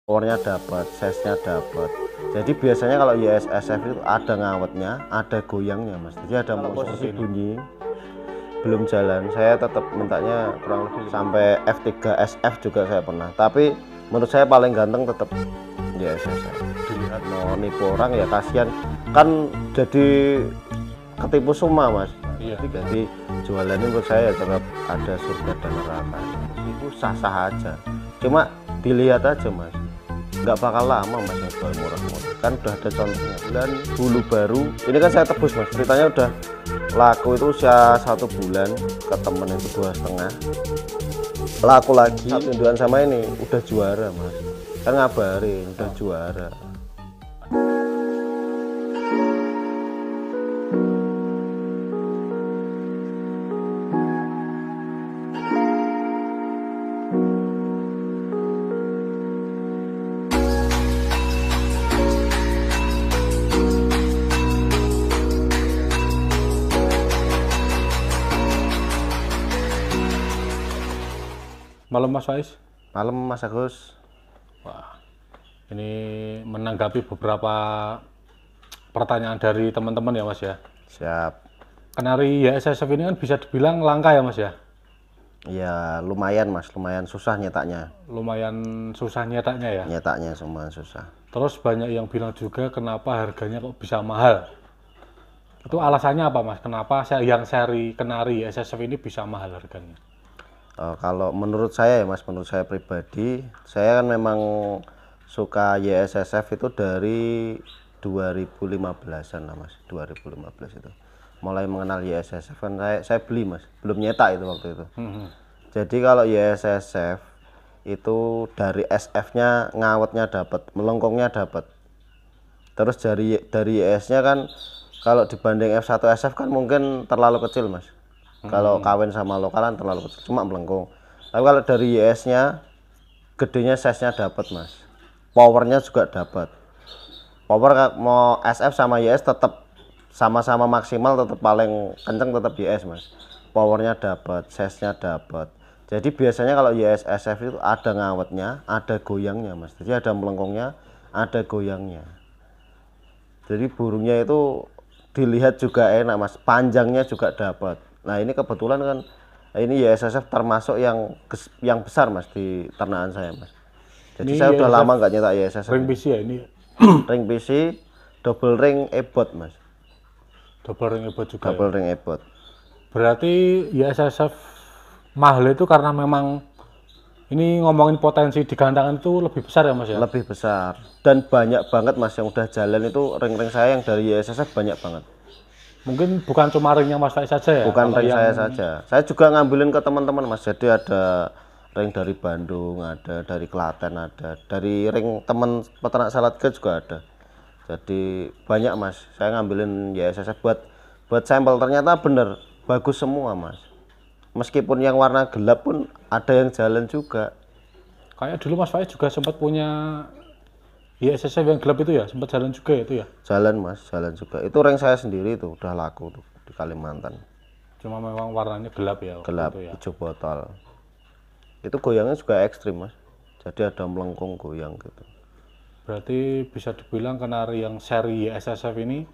powernya dapat, size-nya dapat. Jadi biasanya kalau YSSF itu ada ngawetnya, ada goyangnya mas. Jadi ada posisi bunyi belum jalan, saya tetap mintanya kurang lebih sampai F3 SF juga saya pernah. Tapi menurut saya paling ganteng tetap YSSF. Dilihat mau nipu orang ya kasihan, kan jadi ketipu semua mas. Iya. Jadi jualannya menurut saya tetap ada surga dan neraka. Itu sah-sah aja. Cuma dilihat aja mas, nggak bakal lama mas yang jual murah-murah. Kan udah ada contohnya. Bulan bulu baru, ini kan saya tebus mas. Ceritanya udah laku itu usia 1 bulan ke temen itu 2,5. Laku lagi satu induan sama ini udah juara mas. Kan ngabarin udah juara. Malam Mas Faiz. Malam Mas Agus. Wah, ini menanggapi beberapa pertanyaan dari teman-teman ya Mas ya. Siap. Kenari YSSF ini kan bisa dibilang langka ya Mas ya. Ya lumayan mas, lumayan susah nyetaknya. Lumayan susah nyetaknya ya. Nyetaknya semua susah. Terus banyak yang bilang juga kenapa harganya kok bisa mahal. Itu alasannya apa Mas? Kenapa yang seri Kenari YSSF ini bisa mahal harganya? Kalau menurut saya ya mas, menurut saya pribadi, saya kan memang suka YSSF itu dari 2015an lah mas, 2015 itu mulai mengenal YSSF kan saya beli mas, belum nyetak itu waktu itu. Jadi kalau YSSF itu dari SF-nya ngawetnya dapat, melengkungnya dapat. Terus dari YS-nya kan kalau dibanding F1 SF kan mungkin terlalu kecil mas. Kalau kawin sama lokalan terlalu kecil, cuma melengkung. Tapi kalau dari YS-nya, gedenya size-nya dapat mas. Powernya juga dapat. Power mau SF sama YS tetap sama-sama maksimal, tetap paling kenceng tetap YS mas. Powernya dapat, size-nya dapat. Jadi biasanya kalau YS SF itu ada ngawetnya, ada goyangnya mas. Jadi ada melengkungnya, ada goyangnya. Jadi burungnya itu dilihat juga enak mas, panjangnya juga dapat. Nah ini kebetulan kan ini YSSF termasuk yang besar mas di ternakan saya mas. Jadi ini saya udah lama nggak nyetak YSSF. Ring PC ya ini? Ring PC, double ring ebot mas. Double ring ebot juga. Double ring ebot. Berarti YSSF mahal itu karena memang ini ngomongin potensi di gantangan itu lebih besar ya mas ya? Lebih besar dan banyak banget mas yang udah jalan itu ring-ring saya yang dari YSSF banyak banget. Mungkin bukan cuma ringnya Mas Faiz saja ya? Bukan ring saya saja. Saya juga ngambilin ke teman-teman mas. Jadi ada ring dari Bandung, ada dari Klaten, ada dari ring teman peternak Saladga juga ada. Jadi banyak mas. Saya ngambilin YSSF buat sampel, ternyata bener bagus semua mas. Meskipun yang warna gelap pun ada yang jalan juga. Kayak dulu Mas Faiz juga sempat punya YSSF yang gelap itu ya, sempat jalan juga ya itu ya? Jalan mas, jalan juga. Itu ring saya sendiri itu udah laku tuh di Kalimantan. Cuma memang warnanya gelap ya? Gelap, itu ya? hijau botol. Itu goyangnya juga ekstrim mas. Jadi ada melengkung goyang gitu. Berarti bisa dibilang Kenari yang seri YSSF ini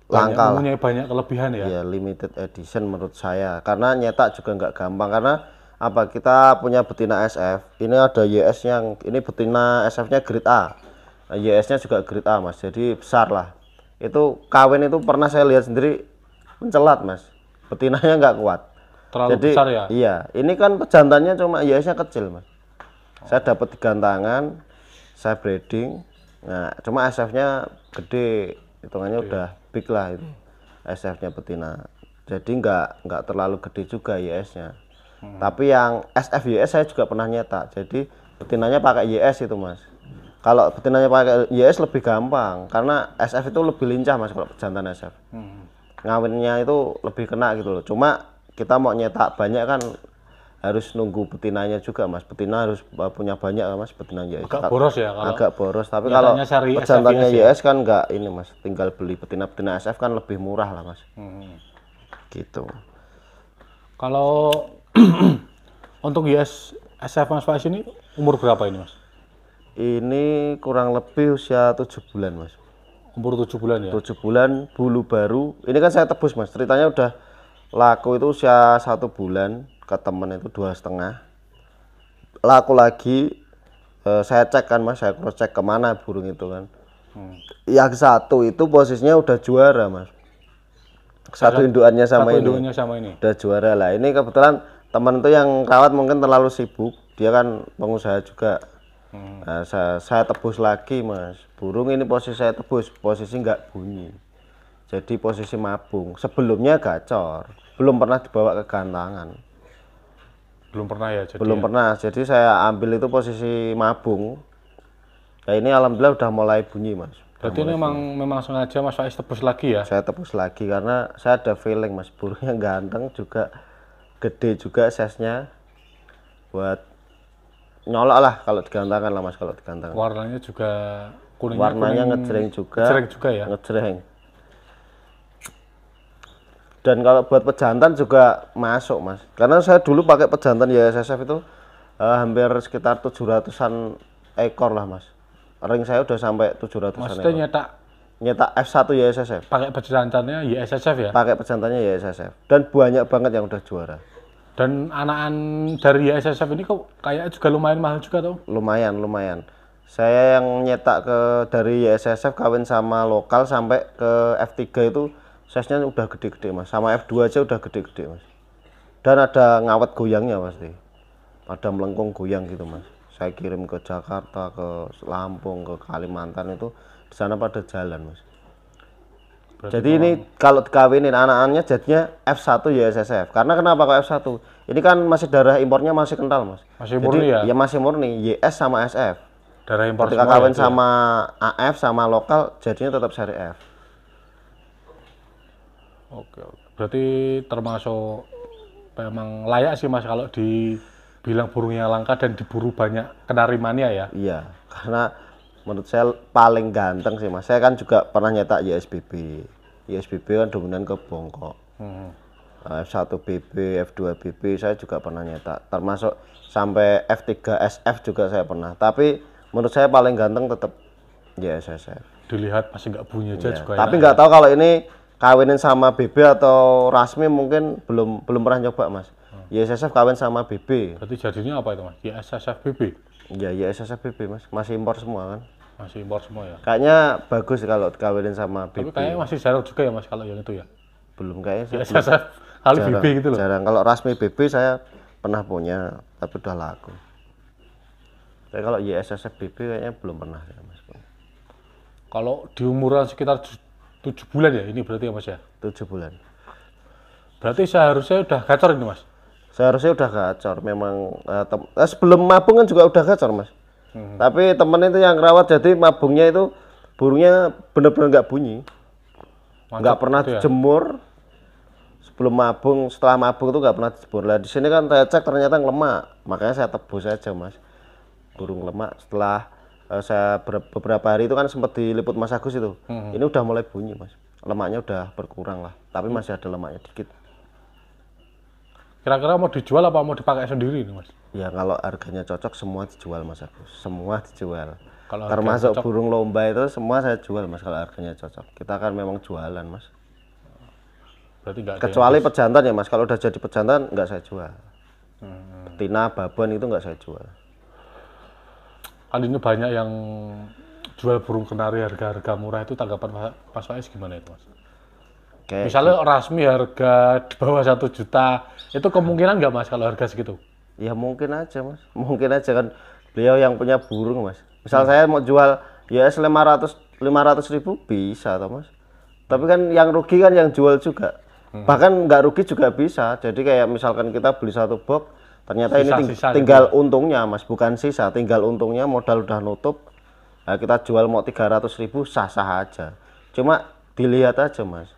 langka, mempunyai banyak kelebihan ya? Iya, limited edition menurut saya. Karena nyetak juga nggak gampang. Karena apa, kita punya betina SF, ini ada YS yang ini betina SF-nya grade A, nah, YS-nya juga grade A mas, jadi besar lah. Itu kawin itu pernah saya lihat sendiri mencelat mas, betinanya nggak kuat. Terlalu jadi, besar ya? Iya, ini kan pejantannya cuma YS-nya kecil mas. Saya dapat di gantangan, saya breeding, nah cuma SF-nya gede, hitungannya udah big lah itu SF-nya betina. Jadi nggak terlalu gede juga YS-nya. Tapi yang SF YS saya juga pernah nyetak. Jadi betinanya pakai YS itu mas. Kalau betinanya pakai YS lebih gampang karena SF itu lebih lincah mas kalau pejantan SF. Ngawinnya itu lebih kena gitu loh. Cuma kita mau nyetak banyak kan harus nunggu betinanya juga mas. Betina harus punya banyak mas betina YS. Agak boros ya kalau? Agak boros. Tapi kalau pejantannya YS kan nggak ini mas. Tinggal beli betina-betina SF kan lebih murah lah mas. Gitu. Kalau untuk YSSF Mas Faiz ini Umur berapa ini mas? Ini kurang lebih usia 7 bulan mas. Umur 7 bulan ya? 7 bulan, bulu baru. Ini kan saya tebus mas, ceritanya udah laku itu usia 1 bulan, ke temen itu 2,5. Laku lagi, saya cek kan mas, saya cross cek kemana burung itu kan. Yang satu itu posisinya udah juara mas. Satu indukannya sama Satu ini. indukannya sama ini. Udah juara lah. Ini kebetulan teman itu yang rawat mungkin terlalu sibuk. Dia kan pengusaha juga. Nah, saya tebus lagi mas. Burung ini posisi saya tebus, posisi nggak bunyi. Jadi posisi mabung. Sebelumnya gacor. Belum pernah dibawa ke gantangan. Belum pernah ya? Jadi Belum pernah. Jadi saya ambil itu posisi mabung. Nah ini alhamdulillah udah mulai bunyi mas. Berarti ini memang sengaja Mas Faiz tebus lagi ya? Saya tebus lagi karena saya ada feeling mas, burungnya ganteng juga, gede juga size-nya, buat nyolok lah kalau digantangkan lah mas, kalau digantangkan. Warnanya juga kuning. Warnanya ngejreng juga. Ngejreng juga ya? Ngejreng. Dan kalau buat pejantan juga masuk mas, karena saya dulu pakai pejantan YSSF itu hampir sekitar 700-an ekor lah mas. Ring saya udah sampai 700-an Maksudnya ekor. Nyetak F1 YSSF. Pakai pejantannya YSSF ya? Pakai pejantannya YSSF. Dan banyak banget yang udah juara. Dan anakan dari YSSF ini kok kayaknya juga lumayan mahal juga tuh? Lumayan. Saya yang nyetak dari YSSF kawin sama lokal sampai ke F3 itu size-nya udah gede-gede mas. Sama F2 aja udah gede-gede mas. Dan ada ngawet goyangnya pasti. Ada melengkung goyang gitu mas. Saya kirim ke Jakarta, ke Lampung, ke Kalimantan itu di sana pada jalan mas. Berarti jadi ini kalau dikawinin anak-anaknya jadinya F1 YSSF. Karena kenapa kok F1? Ini kan masih darah impornya masih kental mas. Masih murni ya? Ya masih murni, YS sama SF. Darah impor Ketika semua kawin ya, sama AF sama lokal jadinya tetap seri F. Oke. Berarti termasuk memang layak sih mas kalau dibilang burungnya langka dan diburu banyak kenari mania ya? Iya, karena menurut saya paling ganteng sih mas. Saya kan juga pernah nyetak YSBB. YSBB kan dominan ke bongkok. F1BB, F2BB saya juga pernah nyetak. Termasuk sampai F3SF juga saya pernah. Tapi menurut saya paling ganteng tetap YSSF. Dilihat masih nggak bunyi aja juga. Tapi nggak tahu kalau ini kawinin sama BB atau Rasmi mungkin belum pernah nyoba mas. YSSF kawin sama BB. Berarti jadinya apa itu mas? YSSF BB? Ya YSSF BB mas, masih impor semua kan. Masih impor semua ya? Kayaknya bagus kalau dikawinin sama BB. Tapi kayaknya masih jarang juga ya mas kalau yang itu ya? Belum kayaknya. YSSF kali jarang, BB gitu loh? Jarang, kalau Rasmi BB saya pernah punya, tapi udah laku. Tapi kalau YSSF BB kayaknya belum pernah ya mas. Kalau di umuran sekitar 7 bulan ya ini berarti ya mas ya? 7 bulan. Berarti seharusnya udah gacor ini mas? Seharusnya udah gacor, memang sebelum mabung kan juga udah gacor mas. Tapi temen itu yang rawat, jadi mabungnya itu burungnya bener-bener nggak bunyi. Nggak pernah gitu ya? dijemur. Sebelum mabung, setelah mabung itu nggak pernah dijemur. Lah di sini kan saya cek ternyata ngelemak, makanya saya tebus aja mas. Burung lemak setelah saya beberapa hari itu kan sempat diliput Mas Agus itu. Ini udah mulai bunyi mas, lemaknya udah berkurang lah, tapi masih ada lemaknya dikit. Kira-kira mau dijual apa mau dipakai sendiri nih mas? Ya kalau harganya cocok semua dijual Mas Agus, semua dijual. Kalau Termasuk burung lomba itu semua saya jual mas kalau harganya cocok. Kita kan memang jualan mas. Berarti nggak ada Kecuali pejantan ya mas, kalau udah jadi pejantan nggak saya jual. Betina, babon itu nggak saya jual. Kali ini banyak yang jual burung kenari harga-harga murah, itu tanggapan Mas Faiz gimana itu mas? Misalnya Rasmi harga di bawah 1 juta, itu kemungkinan nggak mas kalau harga segitu? Ya mungkin aja mas, mungkin aja kan beliau yang punya burung mas. Misal saya mau jual ya 500 ribu bisa atau mas. Tapi kan yang rugi kan yang jual juga. Bahkan nggak rugi juga bisa. Jadi kayak misalkan kita beli 1 box, ternyata ini tinggal gitu untungnya mas, bukan sisa, tinggal untungnya, modal udah nutup. Nah, kita jual mau 300 ribu sah-sah aja. Cuma dilihat aja mas,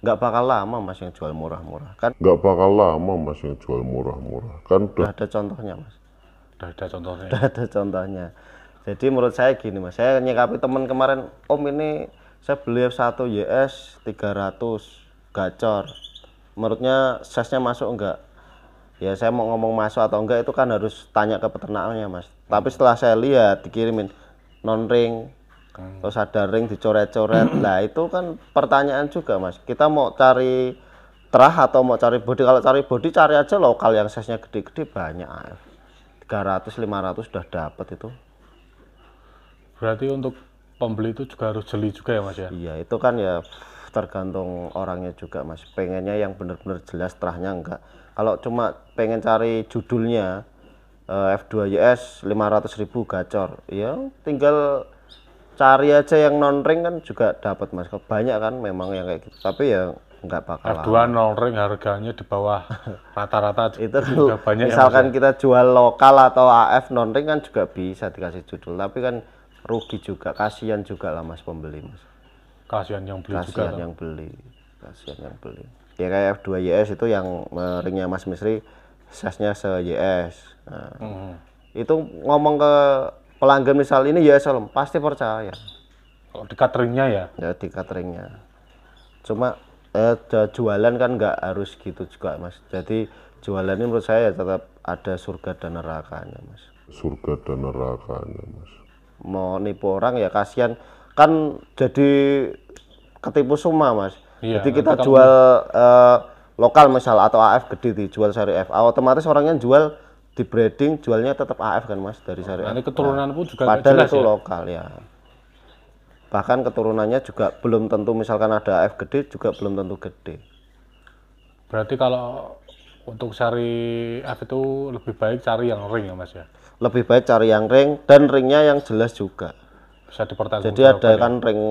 nggak bakal lama mas yang jual murah-murah kan. Nggak bakal lama mas yang jual murah-murah kan. Udah ada contohnya mas. Udah ada contohnya. Udah ada contohnya. Jadi menurut saya gini mas, saya nyikapi teman kemarin, om ini saya beli F1 YS 300 gacor, menurutnya size-nya masuk enggak? Ya saya mau ngomong masuk atau enggak itu kan harus tanya ke peternaknya mas. Tapi setelah saya lihat dikirimin non ring, terus ada ring dicoret-coret, lah itu kan pertanyaan juga mas. Kita mau cari terah atau mau cari body? Kalau cari body cari aja lokal yang size-nya gede-gede banyak. 300, 500 sudah dapat itu. Berarti untuk pembeli itu juga harus jeli juga ya mas ya? Iya itu kan ya tergantung orangnya juga mas. Pengennya yang benar-benar jelas terahnya enggak. Kalau cuma pengen cari judulnya F2YS 500.000 gacor, ya tinggal cari aja yang non ring kan juga dapat mas. Banyak kan memang yang kayak gitu. Tapi ya nggak bakal. F2 non ring harganya di bawah rata-rata itu juga banyak. Misalkan ya, kita jual lokal atau AF non ring kan juga bisa dikasih judul. Tapi kan rugi juga, kasihan juga lah mas pembeli mas. Kasihan yang beli juga. Kasihan yang beli. Ya kayak F2YS itu yang ringnya Mas Misri size-nya se-YS. Nah, itu ngomong ke pelanggan misal ini YS pasti percaya. Kalau di cateringnya ya? Ya di cateringnya. Cuma jualan kan nggak harus gitu juga mas. Jadi jualan ini menurut saya tetap ada surga dan nerakanya mas. Surga dan nerakanya mas. Mau nipu orang ya kasihan kan jadi ketipu semua mas. Iya, jadi kita jual lokal misal atau AF gede dijual seri F, otomatis orangnya jual di breeding jualnya tetap AF kan mas dari seri F. Nanti keturunan pun juga padahal jelas itu ya? Lokal ya. Bahkan keturunannya juga belum tentu, misalkan ada AF gede juga belum tentu gede. Berarti kalau untuk cari F itu lebih baik cari yang ring ya mas ya? Lebih baik cari yang ring dan ringnya yang jelas juga. Bisa dipertanggungjawabkan. Jadi ada kan ring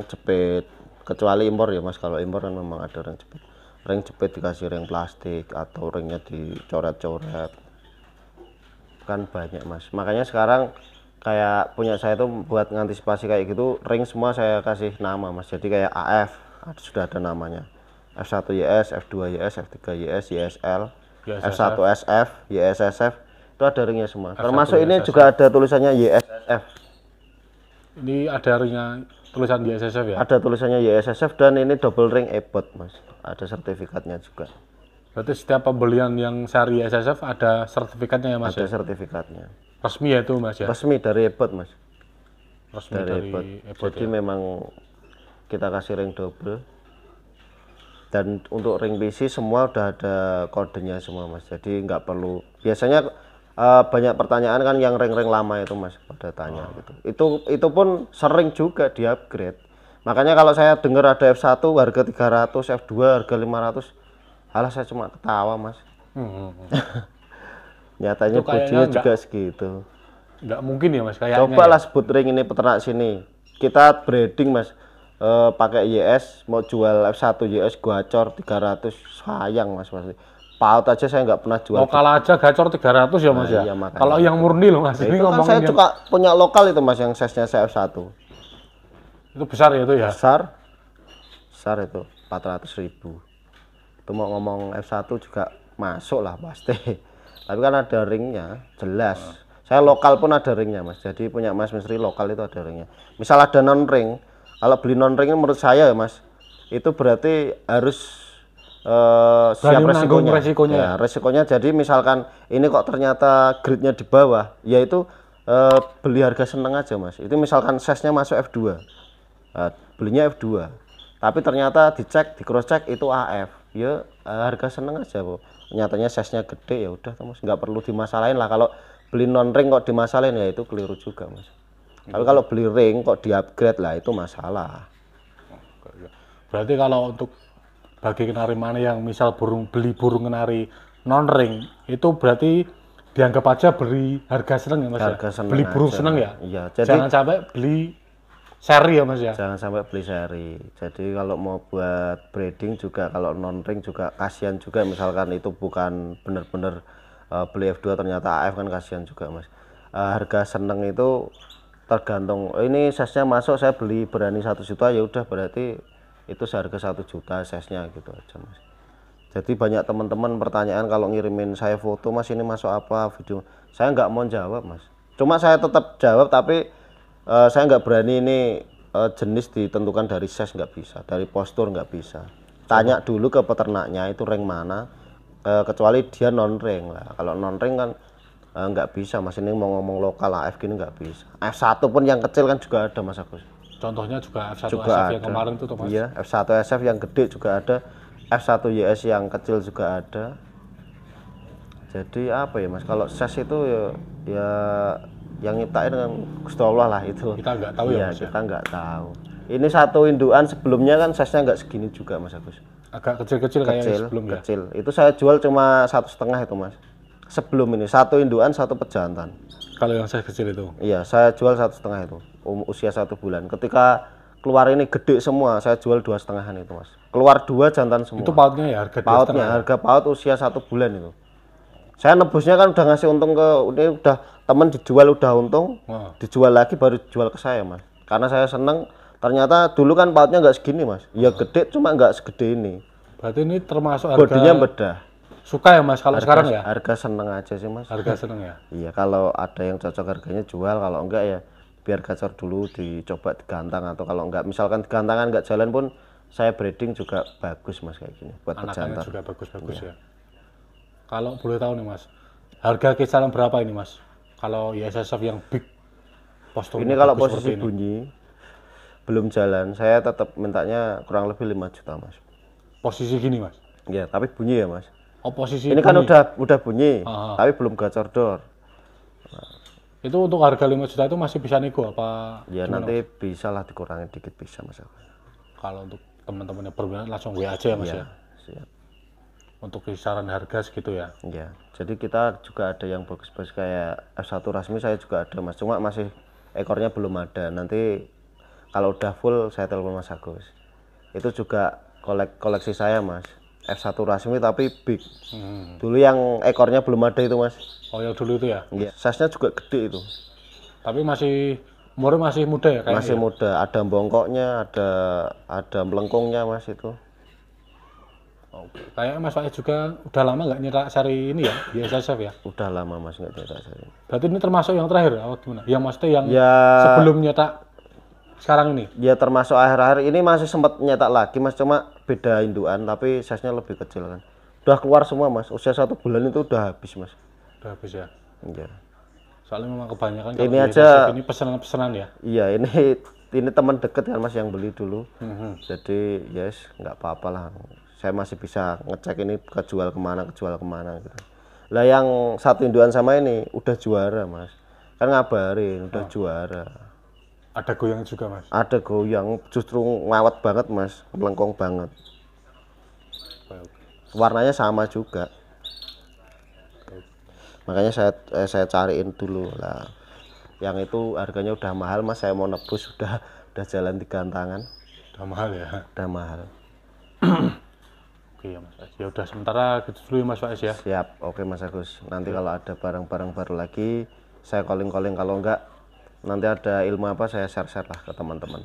jepit. Kecuali impor ya mas, kalau impor kan memang ada ring jepit dikasih ring plastik atau ringnya dicoret-coret kan banyak mas. Makanya sekarang kayak punya saya tuh buat ngantisipasi kayak gitu, ring semua saya kasih nama mas. Jadi kayak AF sudah ada namanya, F1YS, F2YS, F3YS, YSL, F1SF, YSSF, itu ada ringnya semua. Termasuk ini juga ada tulisannya YSSF. Ini ada ringnya tulisan YSSF ya? Ada tulisannya YSSF dan ini double ring ebot mas. Ada sertifikatnya juga. Berarti setiap pembelian yang seri YSSF ada sertifikatnya ya mas? Ada sertifikatnya. Resmi ya itu mas ya? Resmi dari ebot mas. Resmi dari ebot. Jadi ya? Memang kita kasih ring double. Dan untuk ring PC semua udah ada kodenya semua mas. Jadi nggak perlu. Biasanya banyak pertanyaan kan yang ring-ring lama itu mas pada tanya gitu. Itu pun sering juga di upgrade. Makanya kalau saya dengar ada F1 harga 300, F2 harga 500, halah saya cuma ketawa mas. Nyatanya bodinya juga segitu. Nggak mungkin ya mas kayaknya. Cobalah sebut ring ini peternak sini. Kita breeding mas, pakai YS mau jual F1 YS gacor 300, sayang mas pasti. Paut aja saya nggak pernah jual. Lokal aja gacor 300 ya mas ya? Iya, kalau yang murni loh mas, ini ngomongin saya juga punya lokal itu mas yang size-nya saya F1. Itu besar ya itu ya? Besar itu 400.000. Itu mau ngomong F1 juga masuk lah pasti. Tapi kan ada ringnya, jelas. Saya lokal pun ada ringnya mas, jadi punya Mas Misri lokal itu ada ringnya. Misal ada non ring, kalau beli non ring menurut saya mas, itu berarti harus siap resikonya. Ya, resikonya jadi misalkan ini kok ternyata grade-nya di bawah, yaitu beli harga seneng aja mas. Itu misalkan size-nya masuk F2, belinya F2, tapi ternyata dicek, di cross check itu AF, ya harga seneng aja bu. Nyatanya size-nya gede ya udah mas, nggak perlu dimasalahin lah. Kalau beli non ring kok dimasalahin ya itu keliru juga mas. Tapi kalau beli ring kok di upgrade lah itu masalah. Berarti kalau untuk bagi kenari mana yang misal beli burung kenari non ring itu berarti dianggap aja beli harga seneng ya mas harga ya? Beli burung aja. Seneng ya? Iya, jadi jangan sampai beli seri ya mas ya? Jangan sampai beli seri. Jadi kalau mau buat breeding juga, kalau non ring juga kasihan juga, misalkan itu bukan bener-bener beli F2 ternyata AF kan kasihan juga mas. Harga seneng itu tergantung, ini size-nya masuk saya beli berani 1 juta ya udah berarti itu seharga 1 juta size-nya gitu aja mas. Jadi banyak teman-teman pertanyaan kalau ngirimin saya foto mas ini masuk apa video, saya nggak mau jawab mas. Cuma saya tetap jawab tapi saya nggak berani ini jenis ditentukan dari size, nggak bisa, dari postur nggak bisa. Tanya dulu ke peternaknya itu ring mana, kecuali dia non ring lah. Kalau non ring kan nggak bisa mas, ini mau ngomong lokal AF gini nggak bisa. F1 pun yang kecil kan juga ada mas Agus. Contohnya juga F1 Juga SF ada. yang kemarin tuh mas. Iya, F1 SF yang gede juga ada, F1 YS yang kecil juga ada. Jadi apa ya mas, kalau ses itu ya yang nyiptain kan Gusti Allah lah itu. Kita nggak tahu ya mas. Kita nggak tahu. Ini satu induan sebelumnya kan sesnya nggak segini juga mas Agus. Agak kecil-kecil kayak sebelumnya. Kecil. Itu saya jual cuma 1,5 itu mas. Sebelum ini satu induan satu pejantan. Kalau yang saya kecil itu? Iya, saya jual 1,5 itu. Usia 1 bulan. Ketika keluar ini gede semua, saya jual 2,5-an itu mas. Keluar 2 jantan semua. Itu pautnya ya harga 2,5? Pautnya, harga paut usia 1 bulan itu. Saya nebusnya kan udah ngasih untung ke, ini udah temen dijual udah untung, dijual lagi baru jual ke saya mas. Karena saya seneng. Ternyata dulu kan pautnya nggak segini mas, ya gede cuma nggak segede ini. Berarti ini termasuk harga bodinya bedah. Suka ya mas kalau sekarang ya? Harga seneng aja sih mas. Harga seneng ya? Iya, kalau ada yang cocok harganya jual, kalau enggak ya biar gacor dulu dicoba digantang, atau kalau enggak misalkan digantangan enggak jalan pun saya breeding juga bagus mas kayak gini buat Anakannya pejantan. juga bagus-bagus ya. Kalau boleh tahu nih mas, harga kisaran berapa ini mas? Kalau ISSF yang big postur ini kalau posisi bunyi belum jalan, saya tetap mintanya kurang lebih 5 juta mas. Posisi gini mas? Iya, tapi bunyi ya mas. Oh posisi ini bunyi. Kan udah bunyi, tapi belum gacor dor. Nah. Itu untuk harga 5 juta itu masih bisa nego apa? Ya nanti mas? Bisa lah dikurangin dikit bisa mas. Kalau untuk teman-teman yang berminat langsung WA aja ya mas ya? Siap. Untuk kisaran harga segitu ya? Iya, jadi kita juga ada yang bagus-bagus kayak F1 Rasmi saya juga ada mas, cuma masih ekornya belum ada. Nanti kalau udah full saya telepon Mas Agus. Itu juga koleksi saya mas, F1 Rasmi tapi big. Dulu yang ekornya belum ada itu mas. Oh yang dulu itu ya? Iya, size-nya juga gede itu. Tapi masih umurnya masih muda ya? Masih ya? Muda, ada bongkoknya, ada melengkungnya mas itu. Oke. Kayaknya Mas Faiz juga udah lama nggak nyetak seri ini ya, di ISSF ya? Udah lama mas nggak nyetak seri. Berarti ini termasuk yang terakhir atau gimana? Yang maksudnya yang sebelum nyetak sekarang ini? Ya termasuk akhir-akhir ini masih sempat nyetak lagi mas, cuma beda induan tapi size-nya lebih kecil kan. Udah keluar semua mas, usia 1 bulan itu udah habis mas. Udah habis ya? Iya. Soalnya memang kebanyakan ini aja ini pesanan-pesanan ya? Iya, ini teman deket kan mas yang beli dulu. Jadi yes, nggak apa-apa lah. Saya masih bisa ngecek ini kejual kemana gitu. Lah yang satu induan sama ini udah juara mas. Kan ngabarin udah juara. Ada goyang juga mas? Ada goyang, justru ngawet banget mas, melengkung banget. Warnanya sama juga. Makanya saya cariin dulu lah. Yang itu harganya udah mahal mas, saya mau nebus udah jalan 3 tangan. Udah mahal ya? Udah mahal. Oke ya mas Faiz. Ya udah sementara gitu dulu ya mas Faiz ya. Siap, oke mas Agus. Nanti kalau ada barang-barang baru lagi saya calling, kalau enggak nanti ada ilmu apa saya share lah ke teman-teman.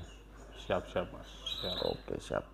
Siap mas. Siap. Oke siap.